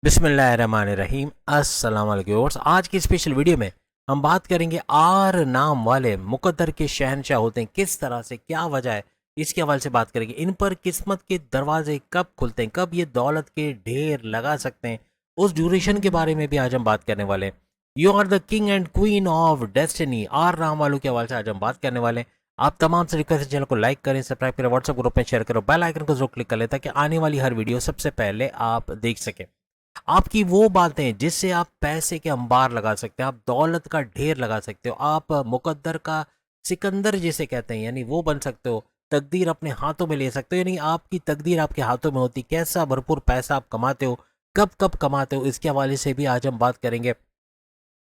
बिस्मिल्लाहिर्रहमानिर्रहीम अस्सलाम वालेकुम व्यूअर्स। आज की स्पेशल वीडियो में हम बात करेंगे आर नाम वाले मुकद्दर के शहंशाह होते हैं किस तरह से, क्या वजह है, इसके हवाले से बात करेंगे। इन पर किस्मत के दरवाजे कब खुलते हैं, कब ये दौलत के ढेर लगा सकते हैं, उस ड्यूरेशन के बारे में भी आज हम बात करने वाले हैं। You are the king and queen of destiny, R नाम वालों के हवाले से आज हम बात करने वाले हैं। आप तमाम से रिक्वेस्ट है, चैनल को लाइक करें, सब्सक्राइब करें, व्हाट्सएप ग्रुप में शेयर करो, बेल आइकन को जरूर क्लिक कर लें ताकि आने वाली हर वीडियो सबसे पहले आप देख सकें। आपकी वो बातें जिससे आप पैसे के अंबार लगा सकते हैं, आप दौलत का ढेर लगा सकते हो, आप मुकद्दर का सिकंदर जिसे कहते हैं यानी वो बन सकते हो, तकदीर अपने हाथों में ले सकते हो, यानी आपकी तकदीर आपके हाथों में होती, कैसा भरपूर पैसा आप कमाते हो, कब कब कमाते हो, इसके हवाले से भी आज हम बात करेंगे।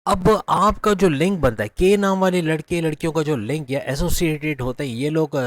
अब आपका जो लिंक बनता है, के नाम वाले लड़के लड़कियों का जो लिंक या एसोसिएटेड होता है, ये लोग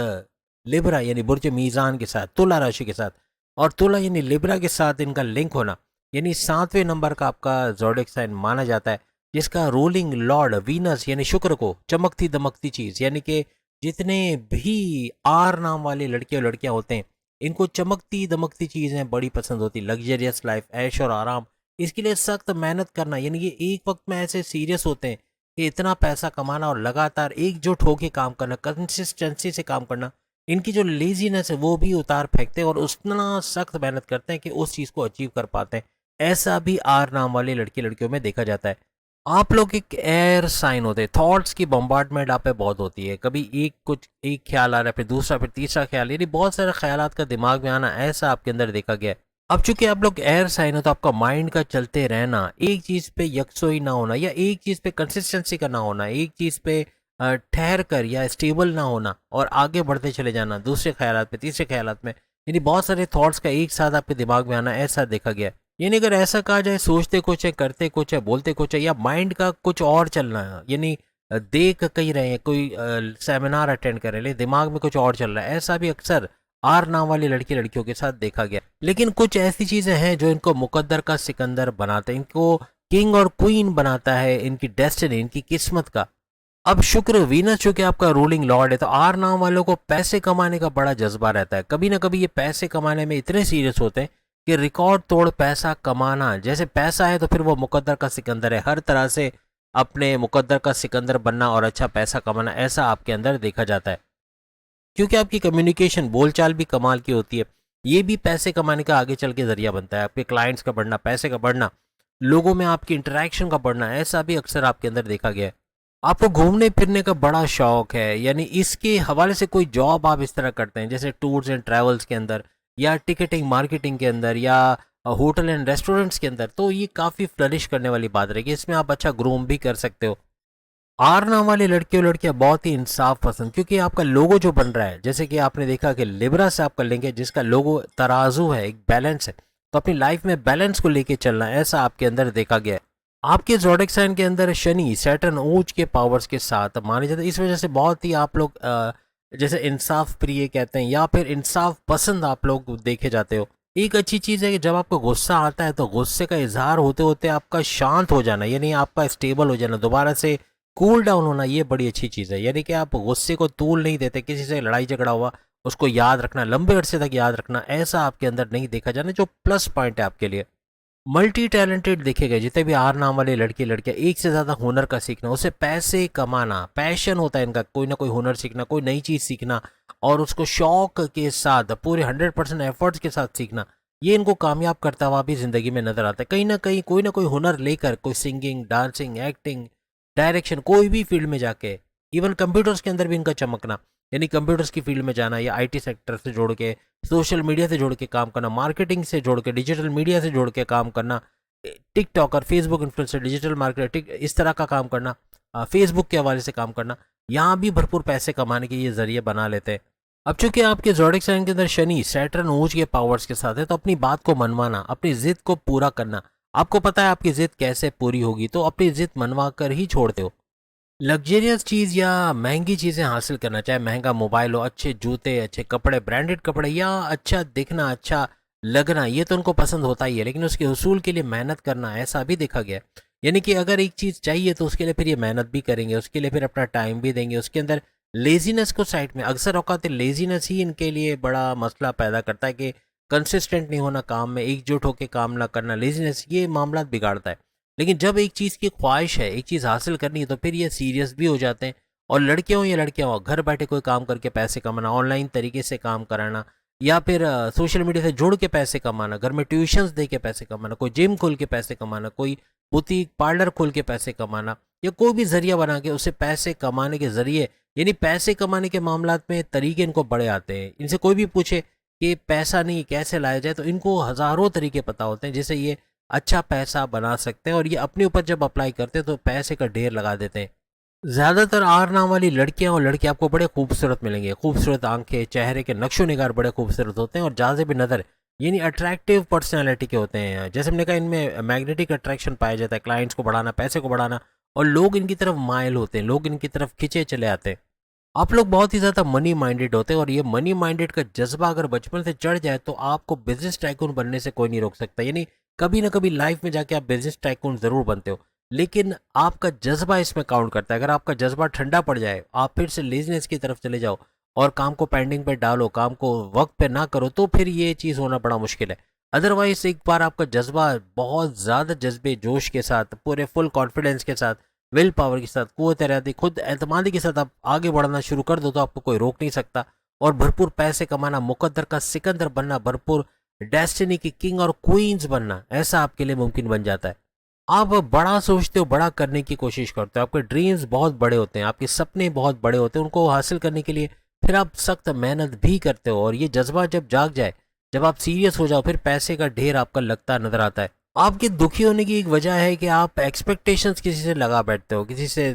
लिब्रा यानी बुर्ज मीज़ान के साथ, तुला राशि के साथ, और तुला यानी लिब्रा के साथ इनका लिंक होना, यानी 7वें नंबर का आपका ज़ोडिएक साइन माना जाता है, जिसका रूलिंग लॉर्ड वीनस यानी शुक्र को चमकती दमकती चीज़, यानी कि जितने भी आर नाम वाले लड़के और लड़कियां होते हैं, इनको चमकती दमकती चीज़ें बड़ी पसंद होती, लग्जरियस लाइफ, ऐश और आराम। इसके लिए सख्त मेहनत करना, यानी कि एक वक्त में ऐसे सीरियस होते हैं कि इतना पैसा कमाना और लगातार एकजुट होकर काम करना, कंसिस्टेंसी से काम करना, इनकी जो लेजीनेस है वो भी उतार फेंकते हैं और उतना सख्त मेहनत करते हैं कि उस चीज़ को अचीव कर पाते हैं। ऐसा भी आर नाम वाले लड़के लड़कियों में देखा जाता है। आप लोग एक एयर साइन होते हैं, थॉट्स की बम्बार्डमेंट आप पे बहुत होती है, कभी एक ख्याल आ रहा है, फिर दूसरा, फिर तीसरा ख्याल, यानी बहुत सारे ख्यालात का दिमाग में आना, ऐसा आपके अंदर देखा गया है। अब चूंकि आप लोग एयर साइन हो तो आपका माइंड का चलते रहना, एक चीज़ पे यकसोई ना होना या एक चीज़ पे कंसिस्टेंसी का ना होना, एक चीज़ पे ठहर कर या स्टेबल ना होना और आगे बढ़ते चले जाना दूसरे ख्यालात पे, तीसरे ख्यालात में, यानी बहुत सारे थॉट्स का एक साथ आपके दिमाग में आना, ऐसा देखा गया है। यानी अगर ऐसा कहा जाए, सोचते कुछ है, करते कुछ है, बोलते कुछ है, या माइंड का कुछ और चलना है, यानी देख कहीं रहे हैं, कोई सेमिनार अटेंड कर रहे हैं लेकिन दिमाग में कुछ और चल रहा है, ऐसा भी अक्सर आर नाम वाली लड़की लड़कियों के साथ देखा गया। लेकिन कुछ ऐसी चीजें हैं जो इनको मुकद्दर का सिकंदर बनाते हैं, इनको किंग और क्वीन बनाता है, इनकी डेस्टिनी, इनकी किस्मत का। अब शुक्र वीनस चूंकि आपका रूलिंग लॉर्ड है, तो आर नाम वालों को पैसे कमाने का बड़ा जज्बा रहता है। कभी ना कभी ये पैसे कमाने में इतने सीरियस होते हैं कि रिकॉर्ड तोड़ पैसा कमाना, जैसे पैसा है तो फिर वो मुकद्दर का सिकंदर है, हर तरह से अपने मुकद्दर का सिकंदर बनना और अच्छा पैसा कमाना, ऐसा आपके अंदर देखा जाता है। क्योंकि आपकी कम्युनिकेशन, बोलचाल भी कमाल की होती है, ये भी पैसे कमाने का आगे चल के जरिया बनता है। आपके क्लाइंट्स का बढ़ना, पैसे का बढ़ना, लोगों में आपकी इंटरेक्शन का बढ़ना, ऐसा भी अक्सर आपके अंदर देखा गया है। आपको घूमने फिरने का बड़ा शौक है, यानी इसके हवाले से कोई जॉब आप इस तरह करते हैं जैसे टूर्स एंड ट्रैवल्स के अंदर, या टिकटिंग मार्केटिंग के अंदर, या होटल एंड रेस्टोरेंट्स के अंदर, तो ये काफ़ी फ्लरिश करने वाली बात रहेगी, इसमें आप अच्छा ग्रूम भी कर सकते हो। आर नाम वाले लड़के और लड़कियां बहुत ही इंसाफ पसंद, क्योंकि आपका लोगो जो बन रहा है, जैसे कि आपने देखा कि लिब्रा से आपका लिंक है जिसका लोगो तराजू है, एक बैलेंस है, तो अपनी लाइफ में बैलेंस को लेके चलना, ऐसा आपके अंदर देखा गया है। आपके ज़ोडिएक साइन के अंदर शनि, सैटर्न, ऊंच के पावर्स के साथ माने जाते हैं, इस वजह से बहुत ही आप लोग जैसे इंसाफ प्रिय कहते हैं या फिर इंसाफ पसंद आप लोग देखे जाते हो। एक अच्छी चीज़ है कि जब आपको गुस्सा आता है तो गुस्से का इजहार होते होते आपका शांत हो जाना, यानी आपका स्टेबल हो जाना, दोबारा से कूल डाउन होना, ये बड़ी अच्छी चीज़ है। यानी कि आप गुस्से को तूल नहीं देते, किसी से लड़ाई झगड़ा हुआ उसको याद रखना, लंबे अरसे तक याद रखना, ऐसा आपके अंदर नहीं देखा जाना, जो प्लस पॉइंट है आपके लिए। मल्टी टैलेंटेड देखे गए जितने भी आर नाम वाले लड़के लड़कियां, एक से ज़्यादा हुनर का सीखना, उसे पैसे कमाना, पैशन होता है इनका, कोई ना कोई हुनर सीखना, कोई नई चीज़ सीखना और उसको शौक के साथ पूरे 100% एफर्ट्स के साथ सीखना, ये इनको कामयाब करता हुआ भी ज़िंदगी में नजर आता है। कहीं ना कहीं कोई ना कोई हुनर लेकर, कोई सिंगिंग, डांसिंग, एक्टिंग, डायरेक्शन, कोई भी फील्ड में जाके, इवन कंप्यूटर्स के अंदर भी इनका चमकना, यानी कंप्यूटर्स की फील्ड में जाना या आईटी सेक्टर से जोड़ के, सोशल मीडिया से जोड़ के काम करना, मार्केटिंग से जोड़ के, डिजिटल मीडिया से जोड़ के काम करना, टिकटॉक और फेसबुक इन्फ्लुएंसर, डिजिटल मार्केटिंग, इस तरह का काम करना, फेसबुक के हवाले से काम करना, यहाँ भी भरपूर पैसे कमाने के ये जरिए बना लेते हैं। अब चूंकि आपके ज़ोडिएक साइन के अंदर शनि, सैटर्न, ऊंच के पावर्स के साथ है, तो अपनी बात को मनवाना, अपनी जिद को पूरा करना, आपको पता है आपकी जिद कैसे पूरी होगी, तो अपनी जिद मनवा कर ही छोड़ते हो। लग्जरियस चीज़ या महंगी चीज़ें हासिल करना, चाहे महंगा मोबाइल हो, अच्छे जूते, अच्छे कपड़े, ब्रांडेड कपड़े, या अच्छा दिखना, अच्छा लगना, ये तो उनको पसंद होता ही है, लेकिन उसके हुसूल के लिए मेहनत करना, ऐसा भी देखा गया है। यानी कि अगर एक चीज़ चाहिए तो उसके लिए फिर ये मेहनत भी करेंगे, उसके लिए फिर अपना टाइम भी देंगे, उसके अंदर लेजीनेस को साइड में, अक्सर औकात लेजीनेस ही इनके लिए बड़ा मसला पैदा करता है कि कंसिस्टेंट नहीं होना काम में, एकजुट होकर काम ना करना, लेजीनेस, ये मामला बिगाड़ता है। लेकिन जब एक चीज़ की ख्वाहिश है, एक चीज़ हासिल करनी है, तो फिर ये सीरियस भी हो जाते हैं। और लड़के हों या लड़कियाँ हों, घर बैठे कोई काम करके पैसे कमाना, ऑनलाइन तरीके से काम कराना, या फिर सोशल मीडिया से जुड़ के पैसे कमाना, घर में ट्यूशन्स दे के पैसे कमाना, कोई जिम खोल के पैसे कमाना, कोई बुटीक पार्लर खोल के पैसे कमाना, या कोई भी जरिया बना के उसे पैसे कमाने के जरिए, यानी पैसे कमाने के मामलात में तरीके इनको बड़े आते हैं। इनसे कोई भी पूछे कि पैसा नहीं कैसे लाया जाए, तो इनको हज़ारों तरीके पता होते हैं जिससे ये अच्छा पैसा बना सकते हैं, और ये अपने ऊपर जब अप्लाई करते हैं तो पैसे का ढेर लगा देते हैं। ज़्यादातर आर नाम वाली लड़कियां और लड़के आपको बड़े खूबसूरत मिलेंगे, खूबसूरत आंखें, चेहरे के नक्शो निगार बड़े खूबसूरत होते हैं, और जाज़िब नज़र यानी अट्रैक्टिव पर्सनैलिटी के होते हैं। जैसे हमने कहा, इनमें मैग्नेटिक अट्रैक्शन पाया जाता है, क्लाइंट्स को बढ़ाना, पैसे को बढ़ाना, और लोग इनकी तरफ माइल होते हैं, लोग इनकी तरफ खिंचे चले आते हैं। आप लोग बहुत ही ज़्यादा मनी माइंडेड होते हैं, और ये मनी माइंडेड का जज्बा अगर बचपन से चढ़ जाए तो आपको बिजनेस टाइकून बनने से कोई नहीं रोक सकता। यानी कभी ना कभी लाइफ में जाके आप बिजनेस टाइकून ज़रूर बनते हो, लेकिन आपका जज्बा इसमें काउंट करता है। अगर आपका जज्बा ठंडा पड़ जाए, आप फिर से लेजीनेस की तरफ चले जाओ और काम को पेंडिंग पे डालो, काम को वक्त पे ना करो, तो फिर ये चीज़ होना बड़ा मुश्किल है। अदरवाइज एक बार आपका जज्बा बहुत ज़्यादा जज्बे जोश के साथ, पूरे फुल कॉन्फिडेंस के साथ, विल पावर के साथ, कुव्वत इरादे, खुद एतमादी के साथ आप आगे बढ़ना शुरू कर दो, तो आपको कोई रोक नहीं सकता। और भरपूर पैसे कमाना, मुकद्दर का सिकंदर बनना, भरपूर डेस्टिनी की किंग और क्वींस बनना, ऐसा आपके लिए मुमकिन बन जाता है। आप बड़ा सोचते हो, बड़ा करने की कोशिश करते हो, आपके ड्रीम्स बहुत बड़े होते हैं, आपके सपने बहुत बड़े होते हैं, उनको हासिल करने के लिए फिर आप सख्त मेहनत भी करते हो। और ये जज्बा जब जाग जाए, जब आप सीरियस हो जाओ, फिर पैसे का ढेर आपका लगता नजर आता है। आपके दुखी होने की एक वजह है कि आप एक्सपेक्टेशंस किसी से लगा बैठते हो, किसी से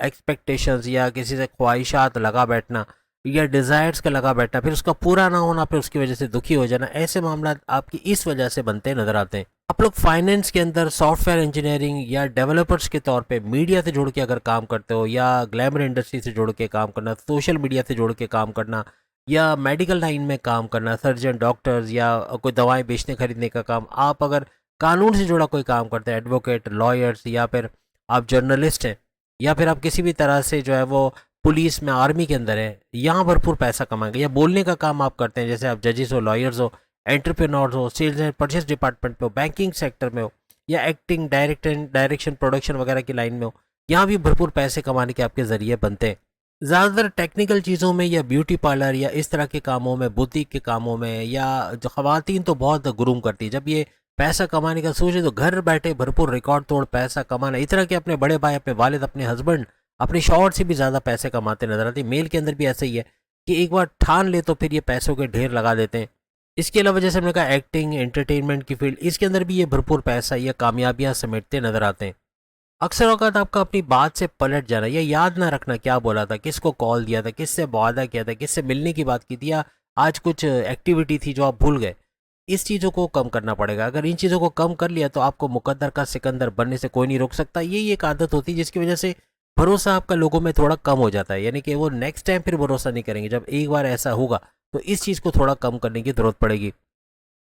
एक्सपेक्टेशंस या किसी से ख्वाहिशात लगा बैठना, या डिज़ायर्स का लगा बैठना, फिर उसका पूरा ना होना, फिर उसकी वजह से दुखी हो जाना, ऐसे मामला आपकी इस वजह से बनते नजर आते हैं। आप लोग फाइनेंस के अंदर सॉफ्टवेयर इंजीनियरिंग या डेवलपर्स के तौर पे मीडिया से जुड़ के अगर काम करते हो, या ग्लैमर इंडस्ट्री से जुड़ के काम करना, सोशल मीडिया से जुड़ के काम करना, या मेडिकल लाइन में काम करना, सर्जन, डॉक्टर्स, या कोई दवाएं बेचने खरीदने का काम, आप अगर कानून से जुड़ा कोई काम करते हैं, एडवोकेट, लॉयर्स, या फिर आप जर्नलिस्ट हैं, या फिर आप किसी भी तरह से जो है वो पुलिस में, आर्मी के अंदर है, यहाँ भरपूर पैसा कमाएंगे, या बोलने का काम आप करते हैं, जैसे आप जजेस हो, लॉयर्स हो, एंटरप्रेन्योर्स हो, सेल्स एंड परचेस डिपार्टमेंट में हो, बैंकिंग सेक्टर में हो, या एक्टिंग, डायरेक्शन, प्रोडक्शन वगैरह की लाइन में हो, यहाँ भी भरपूर पैसे कमाने के आपके ज़रिए बनते हैं। ज़्यादातर टेक्निकल चीज़ों में, या ब्यूटी पार्लर या इस तरह के कामों में, बुटीक के कामों में, या जो ख़वातीन तो बहुत गुरूम करती है, जब ये पैसा कमाने का सोचे तो घर बैठे भरपूर रिकॉर्ड तोड़ पैसा कमाना, इस तरह के अपने बड़े भाई, अपने वालिद, अपने हस्बैंड, अपने शौहर से भी ज़्यादा पैसे कमाते नजर आते हैं। मेल के अंदर भी ऐसा ही है कि एक बार ठान ले तो फिर ये पैसों के ढेर लगा देते हैं। इसके अलावा जैसे हमने कहा, एक्टिंग, एंटरटेनमेंट की फील्ड, इसके अंदर भी ये भरपूर पैसा या कामयाबियां समेटते नजर आते हैं। अक्सर औकात आपका अपनी बात से पलट जाना, या याद ना रखना क्या बोला था, किसको कॉल दिया था, किससे वादा किया था, किससे मिलने की बात की थी, या आज कुछ एक्टिविटी थी जो आप भूल गए, इस चीज़ों को कम करना पड़ेगा। अगर इन चीज़ों को कम कर लिया तो आपको मुकद्दर का सिकंदर बनने से कोई नहीं रोक सकता। यही एक आदत होती है जिसकी वजह से भरोसा आपका लोगों में थोड़ा कम हो जाता है, यानी कि वो नेक्स्ट टाइम फिर भरोसा नहीं करेंगे। जब एक बार ऐसा होगा तो इस चीज़ को थोड़ा कम करने की जरूरत पड़ेगी।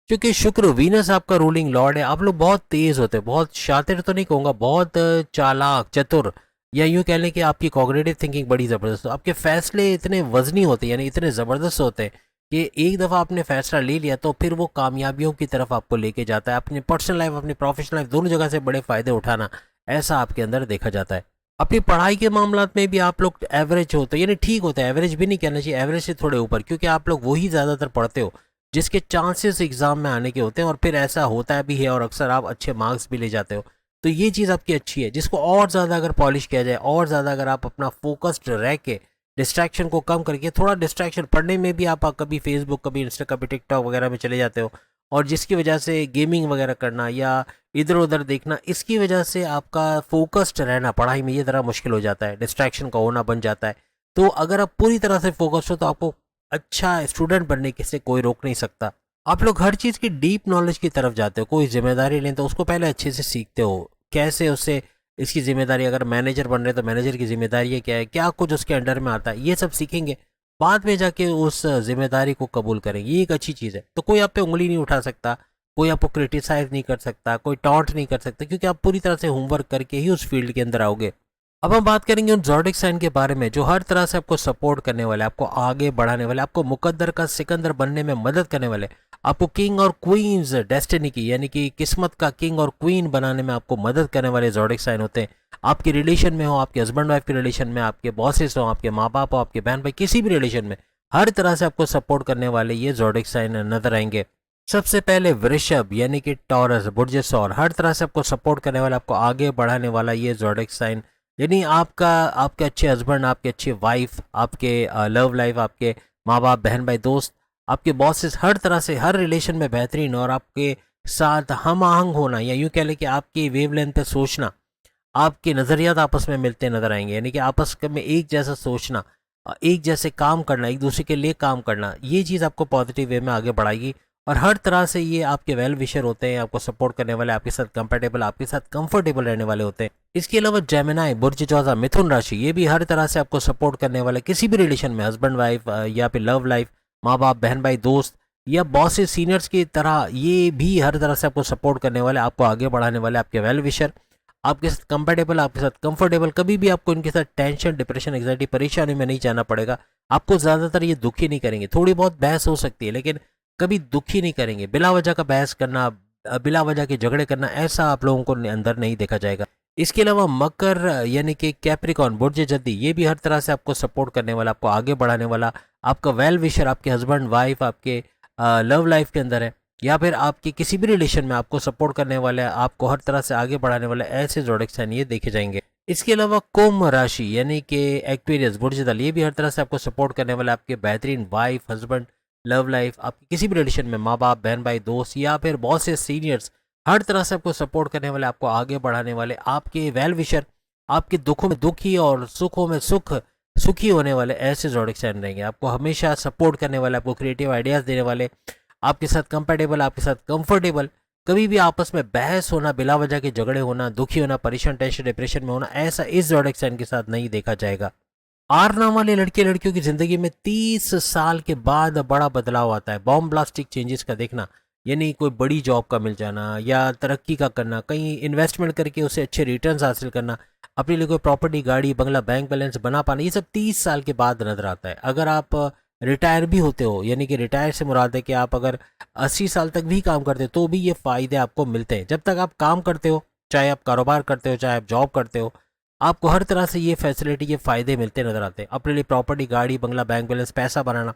क्योंकि शुक्र, वीनस आपका रूलिंग लॉर्ड है, आप लोग बहुत तेज होते हैं, बहुत शातिर तो नहीं कहूँगा, बहुत चालाक, चतुर, या यूँ कह लें कि आपकी कॉग्निटिव थिंकिंग बड़ी ज़बरदस्त हो। आपके फैसले इतने वजनी होते हैं, यानी इतने ज़बरदस्त होते हैं कि एक दफ़ा आपने फैसला ले लिया तो फिर वो कामयाबियों की तरफ आपको लेके जाता है। अपनी पर्सनल लाइफ, अपनी प्रोफेशनल लाइफ, दोनों जगह से बड़े फ़ायदे उठाना, ऐसा आपके अंदर देखा जाता है। अपनी पढ़ाई के मामलात में भी आप लोग एवरेज होते हो, यानी ठीक होते हैं, एवरेज भी नहीं कहना चाहिए, एवरेज से थोड़े ऊपर, क्योंकि आप लोग वही ज़्यादातर पढ़ते हो जिसके चांसेस एग्जाम में आने के होते हैं, और फिर ऐसा होता भी है, और अक्सर आप अच्छे मार्क्स भी ले जाते हो। तो ये चीज़ आपकी अच्छी है, जिसको और ज़्यादा अगर पॉलिश किया जाए, और ज़्यादा अगर आप अपना फोकस्ड रह के डिस्ट्रैक्शन को कम करके, थोड़ा डिस्ट्रैक्शन पढ़ने में भी आप कभी फेसबुक, कभी इंस्टा, कभी टिकटॉक वगैरह में चले जाते हो, और जिसकी वजह से गेमिंग वगैरह करना या इधर उधर देखना, इसकी वजह से आपका फोकस्ड रहना पढ़ाई में ये ज़रा मुश्किल हो जाता है, डिस्ट्रैक्शन का होना बन जाता है। तो अगर आप पूरी तरह से फोकस्ड हो तो आपको अच्छा स्टूडेंट बनने के से कोई रोक नहीं सकता। आप लोग हर चीज़ की डीप नॉलेज की तरफ जाते हो, कोई जिम्मेदारी लें तो उसको पहले अच्छे से सीखते हो, कैसे उससे इसकी जिम्मेदारी, अगर मैनेजर बन रहे तो मैनेजर की जिम्मेदारी क्या है, क्या कुछ उसके अंडर में आता है, ये सब सीखेंगे, बाद में जाके उस जिम्मेदारी को कबूल करेंगे। ये एक अच्छी चीज़ है। तो कोई आप पे उंगली नहीं उठा सकता, कोई आपको क्रिटिसाइज नहीं कर सकता, कोई टॉन्ट नहीं कर सकता, क्योंकि आप पूरी तरह से होमवर्क करके ही उस फील्ड के अंदर आओगे। अब हम बात करेंगे उन ज़ोडिक साइन के बारे में जो हर तरह से आपको सपोर्ट करने वाले, आपको आगे बढ़ाने वाले, आपको मुकद्दर का सिकंदर बनने में मदद करने वाले, आपको किंग और क्वींस डेस्टिनी की यानी कि किस्मत का किंग और क्वीन बनाने में आपको मदद करने वाले ज़ोडिक साइन होते हैं। आपके रिलेशन में हो, आपके हस्बैंड वाइफ के रिलेशन में, आपके बॉसेस हो, आपके माँ बाप हो, आपके बहन भाई, किसी भी रिलेशन में हर तरह से आपको सपोर्ट करने वाले ये ज़ोडिक साइन नजर आएंगे। सबसे पहले वृषभ यानी कि टॉरस बुर्ज सौर, हर तरह से आपको सपोर्ट करने वाला, आपको आगे बढ़ाने वाला ये ज़ोडिक साइन, यानी आपका आपके अच्छे हस्बैंड, आपके अच्छे वाइफ, आपके लव लाइफ, आपके माँ बाप, बहन भाई, दोस्त, आपके बॉसेस, हर तरह से हर रिलेशन में बेहतरीन और आपके साथ हम आहंग होना, या यूँ कह लें कि आपकी वेवलेंथ पे सोचना, आपके नज़रियात आपस में मिलते नजर आएंगे, यानी कि आपस में एक जैसा सोचना, एक जैसे काम करना, एक दूसरे के लिए काम करना, ये चीज़ आपको पॉजिटिव वे में आगे बढ़ाएगी। और हर तरह से ये आपके वेल विशर होते हैं, आपको सपोर्ट करने वाले, आपके साथ कंफर्टेबल, आपके साथ कंफर्टेबल रहने वाले होते हैं। इसके अलावा जेमिनाई बुर्ज ज्वाजा मिथुन राशि, ये भी हर तरह से आपको सपोर्ट करने वाले, किसी भी रिलेशन में हस्बैंड वाइफ या फिर लव लाइफ, माँ बाप, बहन भाई, दोस्त या बॉसेस, सीनियर्स की तरह ये भी हर तरह से आपको सपोर्ट करने वाले, आपको आगे बढ़ाने वाले, आपके वेल विशर, आपके साथ कंफर्टेबल, आपके साथ कंफर्टेबल। कभी भी आपको इनके साथ टेंशन, डिप्रेशन, एंग्जाइटी, परेशानी में नहीं जाना पड़ेगा। आपको ज़्यादातर ये दुखी नहीं करेंगे, थोड़ी बहुत बहस हो सकती है लेकिन कभी दुखी नहीं करेंगे। बिला वजह का बहस करना, बिला वजह के झगड़े करना, ऐसा आप लोगों को अंदर नहीं देखा जाएगा। इसके अलावा मकर यानी कि कैप्रिकॉन बुर्ज जद्दी, ये भी हर तरह से आपको सपोर्ट करने वाला, आपको आगे बढ़ाने वाला, आपका वेल विशर, आपके हस्बैंड वाइफ, आपके लव लाइफ के अंदर है या फिर आपके किसी भी रिलेशन में आपको सपोर्ट करने वाले, आपको हर तरह से आगे बढ़ाने वाले, ऐसे ज़ोडिक साइन ये देखे जाएंगे। इसके अलावा कुंभ राशि यानी कि एक्वेरियस बुर्ज दल, ये भी हर तरह से आपको सपोर्ट करने वाला, आपके बेहतरीन वाइफ, हस्बैंड, लव लाइफ, आपके किसी भी रिलेशन में माँ बाप, बहन भाई, दोस्त या फिर बॉसेस, सीनियर्स, हर तरह से आपको सपोर्ट करने वाले, आपको आगे बढ़ाने वाले, आपके वेल विशर, आपके दुखों में दुखी और सुखों में सुखी होने वाले, ऐसे ज़ोडिक साइन रहेंगे। आपको हमेशा सपोर्ट करने वाले, आपको क्रिएटिव आइडियाज़ देने वाले, आपके साथ कंपेटेबल, आपके साथ कंफर्टेबल। कभी भी आपस में बहस होना, बिला वजह के झगड़े होना, दुखी होना, परेशान, टेंशन, डिप्रेशन में होना, ऐसा इस ज़ोडिक साइन के साथ नहीं देखा जाएगा। आर नाम वाले लड़के लड़कियों की जिंदगी में 30 साल के बाद बड़ा बदलाव आता है, बॉम्ब ब्लास्टिक चेंजेस का देखना, यानी कोई बड़ी जॉब का मिल जाना या तरक्की का करना, कहीं इन्वेस्टमेंट करके उसे अच्छे रिटर्न्स हासिल करना, अपने लिए कोई प्रॉपर्टी, गाड़ी, बंगला, बैंक बैलेंस बना पाना, ये सब 30 साल के बाद नजर आता है। अगर आप रिटायर भी होते हो, यानी कि रिटायर से मुराद है कि आप अगर 80 साल तक भी काम करते हो तो भी ये फ़ायदे आपको मिलते हैं। जब तक आप काम करते हो, चाहे आप कारोबार करते हो, चाहे आप जॉब करते हो, आपको हर तरह से ये फैसिलिटी, ये फ़ायदे मिलते नज़र आते हैं। अपने लिए प्रॉपर्टी, गाड़ी, बंगला, बैंक बैलेंस, पैसा बनाना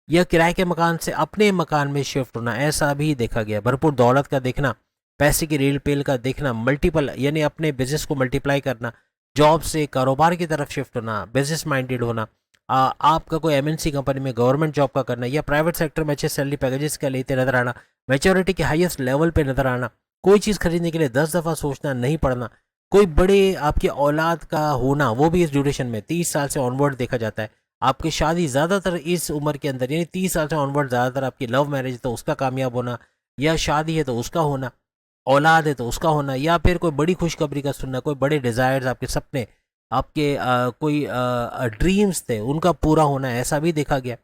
या किराए के मकान से अपने मकान में शिफ्ट होना, ऐसा भी देखा गया। भरपूर दौलत का देखना, पैसे की रेल पेल का देखना, मल्टीपल यानी अपने बिजनेस को मल्टीप्लाई करना, जॉब से कारोबार की तरफ शिफ्ट होना, बिजनेस माइंडेड होना, आपका कोई एमएनसी कंपनी में गवर्नमेंट जॉब का करना या प्राइवेट सेक्टर में अच्छे सैलरी पैकेजेस का लेते नजर आना, मेच्योरिटी के हाईएस्ट लेवल पे नजर आना, कोई चीज़ खरीदने के लिए 10 दफ़ा सोचना नहीं पड़ना, कोई बड़े आपकी औलाद का होना, वो भी इस ड्यूरेशन में 30 साल से ऑनवर्ड देखा जाता है। आपकी शादी ज़्यादातर इस उम्र के अंदर यानी 30 साल से ऑनवर्ड, ज़्यादातर आपकी लव मैरिज तो उसका कामयाब होना, या शादी है तो उसका होना, औलाद है तो उसका होना, या फिर कोई बड़ी खुशखबरी का सुनना, कोई बड़े डिज़ायर्स, आपके सपने, आपके कोई ड्रीम्स थे उनका पूरा होना, ऐसा भी देखा गया।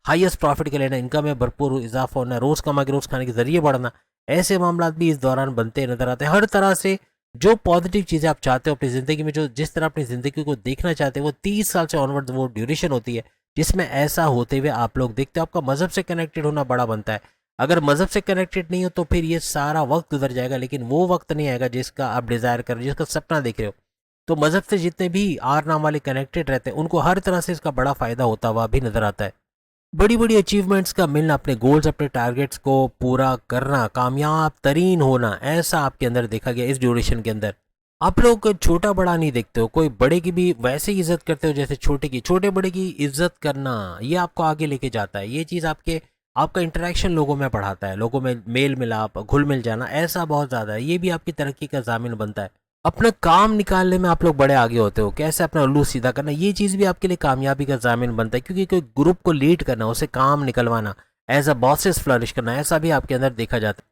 हाईएस्ट प्रॉफिट के लेना, इनकम में भरपूर इजाफा होना, रोज़ कमा के रोज़ खाने के जरिए बढ़ना, ऐसे मामला भी इस दौरान बनते नजर आते हैं। हर तरह से जो पॉजिटिव चीज़ें आप चाहते हो अपनी ज़िंदगी में, जो जिस तरह अपनी ज़िंदगी को देखना चाहते हो, वो 30 साल से ऑनवर्ड वो ड्यूरेशन होती है जिसमें ऐसा होते हुए आप लोग देखते हो। आपका मज़हब से कनेक्टेड होना बड़ा बनता है। अगर मज़हब से कनेक्टेड नहीं हो तो फिर ये सारा वक्त गुजर जाएगा, लेकिन वो वक्त नहीं आएगा जिसका आप डिज़ायर कर रहे हो, जिसका सपना देख रहे हो। तो मज़हब से जितने भी आर नाम वाले कनेक्टेड रहते हैं उनको हर तरह से इसका बड़ा फ़ायदा होता हुआ भी नज़र आता है। बड़ी बड़ी अचीवमेंट्स का मिलना, अपने गोल्स, अपने टारगेट्स को पूरा करना, कामयाब तरीन होना, ऐसा आपके अंदर देखा गया इस ड्यूरेशन के अंदर। आप लोग छोटा बड़ा नहीं देखते हो, कोई बड़े की भी वैसे ही इज्जत करते हो जैसे छोटे की। छोटे बड़े की इज्जत करना ये आपको आगे लेके जाता है। ये चीज़ आपका इंटरेक्शन लोगों में बढ़ाता है, लोगों में मेल मिलाप, घुल मिल जाना, ऐसा बहुत ज़्यादा है। ये भी आपकी तरक्की का ज़ामिन बनता है। अपना काम निकालने में आप लोग बड़े आगे होते हो, कैसे अपना उल्लू सीधा करना, ये चीज़ भी आपके लिए कामयाबी का ज़ामिन बनता है। क्योंकि कोई ग्रुप को लीड करना, उसे काम निकलवाना, एज अ बॉसेस फ्लरिश करना, ऐसा भी आपके अंदर देखा जाता है।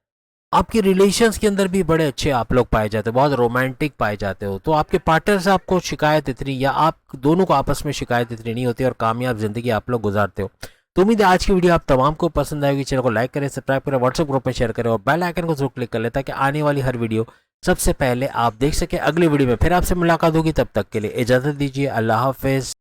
आपके रिलेशंस के अंदर भी बड़े अच्छे आप लोग पाए जाते हो, बहुत रोमांटिक पाए जाते हो। तो आपके पार्टनर से आपको शिकायत इतनी, या आप दोनों को आपस में शिकायत इतनी नहीं होती और कामयाब ज़िंदगी आप लोग गुजारते हो। तो उम्मीद है आज की वीडियो आप तमाम को पसंद आएगी। चैनल को लाइक करें, सब्सक्राइब करें, व्हाट्सएप ग्रुप में शेयर करें और बेल आइकन को जरूर क्लिक कर लें ताकि आने वाली हर वीडियो सबसे पहले आप देख सके। अगली वीडियो में फिर आपसे मुलाकात होगी, तब तक के लिए इजाजत दीजिए। अल्लाह हाफिज।